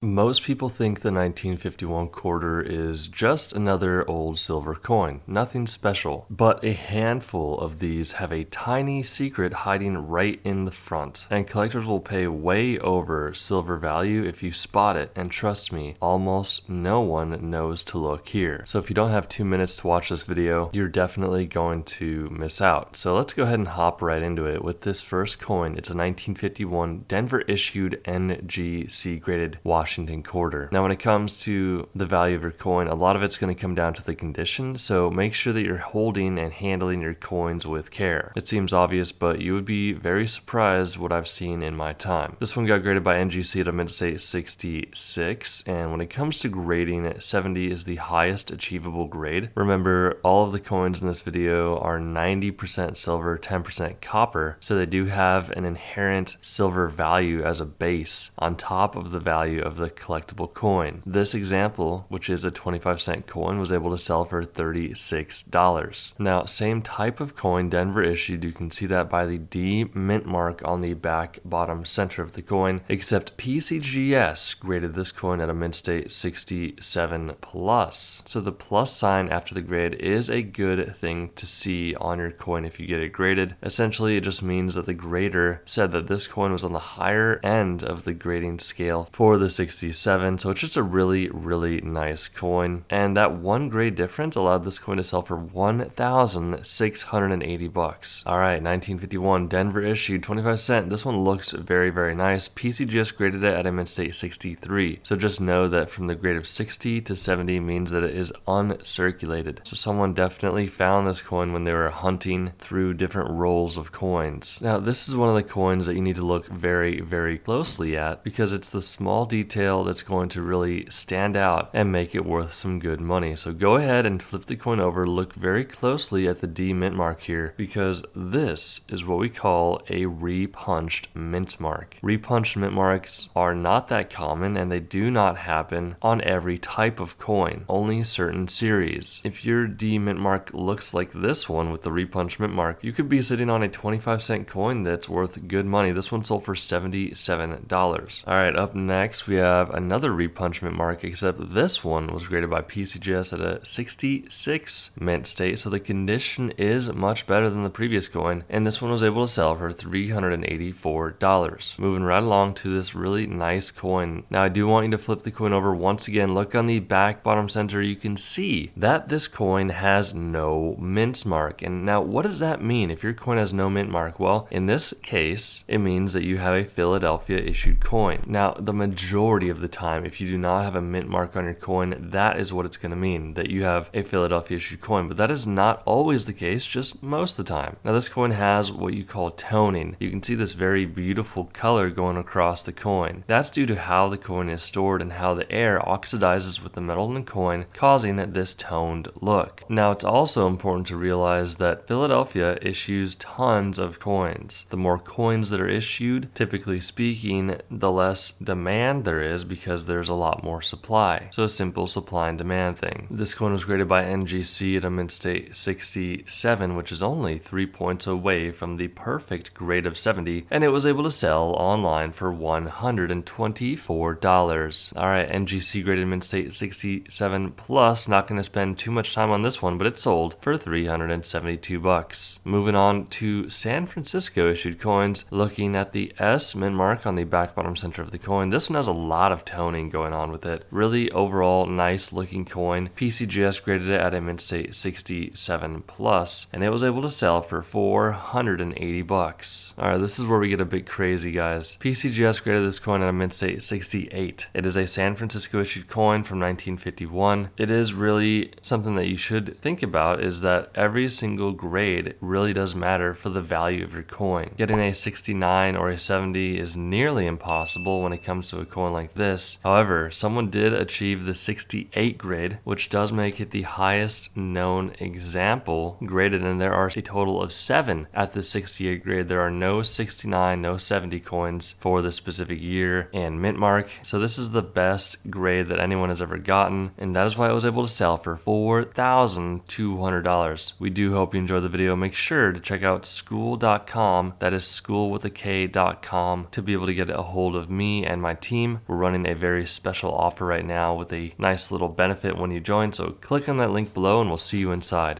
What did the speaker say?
Most people think the 1951 quarter is just another old silver coin, nothing special. But a handful of these have a tiny secret hiding right in the front, and collectors will pay way over silver value if you spot it, and trust me, almost no one knows to look here. So if you don't have 2 minutes to watch this video, you're definitely going to miss out. So let's go ahead and hop right into it with this first coin. It's a 1951 Denver issued NGC graded Washington quarter. Now when it comes to the value of your coin, a lot of it's going to come down to the condition, so make sure that you're holding and handling your coins with care. It seems obvious, but you would be very surprised what I've seen in my time. This one got graded by NGC at a mid-state 66, and when it comes to grading, 70 is the highest achievable grade. Remember, all of the coins in this video are 90% silver, 10% copper, so they do have an inherent silver value as a base on top of the value of the collectible coin. This example, which is a 25-cent coin, was able to sell for $36. Now, same type of coin Denver issued, you can see that by the D mint mark on the back bottom center of the coin, except PCGS graded this coin at a mint state 67 plus. So the plus sign after the grade is a good thing to see on your coin if you get it graded. Essentially, it just means that the grader said that this coin was on the higher end of the grading scale for the 67, so it's just a really nice coin, and that one grade difference allowed this coin to sell for $1,680. All right, 1951 Denver issued 25 cent. This one looks very nice. PCGS graded it at a mint state 63, so just know that from the grade of 60 to 70 means that it is uncirculated, so someone definitely found this coin when they were hunting through different rolls of coins. Now this is one of the coins that you need to look very closely at, because it's the small detail that's going to really stand out and make it worth some good money. So go ahead and flip the coin over, look very closely at the D mint mark here, because this is what we call a repunched mint mark. Repunched mint marks are not that common, and they do not happen on every type of coin, only certain series. If your D mint mark looks like this one with the repunched mint mark, you could be sitting on a 25-cent coin that's worth good money. This one sold for $77. All right, up next we have another repunchment mark, except this one was graded by PCGS at a 66 mint state, so the condition is much better than the previous coin, and this one was able to sell for $384. Moving right along to this really nice coin. Now I do want you to flip the coin over once again. Look on the back bottom center. You can see that this coin has no mint mark. And now what does that mean if your coin has no mint mark? Well, in this case, it means that you have a Philadelphia issued coin. Now the majority of the time, if you do not have a mint mark on your coin, that is what it's going to mean, that you have a Philadelphia issued coin. But that is not always the case, just most of the time. Now this coin has what you call toning. You can see this very beautiful color going across the coin. That's due to how the coin is stored and how the air oxidizes with the metal in the coin, causing this toned look. Now it's also important to realize that Philadelphia issues tons of coins. The more coins that are issued, typically speaking, the less demand there is, because there's a lot more supply. So a simple supply and demand thing. This coin was graded by NGC at a mint state 67, which is only 3 points away from the perfect grade of 70, and it was able to sell online for $124. All right, NGC graded mint state 67 plus. Not going to spend too much time on this one, but it sold for $372. Moving on to San Francisco issued coins. Looking at the S mint mark on the back bottom center of the coin, this one has a lot of toning going on with it. Really overall nice looking coin. PCGS graded it at a mint state 67 plus, and it was able to sell for $480. All right, this is where we get a bit crazy, guys. PCGS graded this coin at a mint state 68. It is a San Francisco issued coin from 1951. It is really something that you should think about, is that every single grade really does matter for the value of your coin. Getting a 69 or a 70 is nearly impossible when it comes to a coin like this. However, someone did achieve the 68 grade, which does make it the highest known example graded, and there are a total of 7 at the 68 grade. There are no 69, no 70 coins for this specific year and mint mark. So this is the best grade that anyone has ever gotten, and that is why it was able to sell for $4,200. We do hope you enjoyed the video. Make sure to check out skool.com. That is skool with a K.com to be able to get a hold of me and my team. we're running a very special offer right now with a nice little benefit when you join. So click on that link below and we'll see you inside.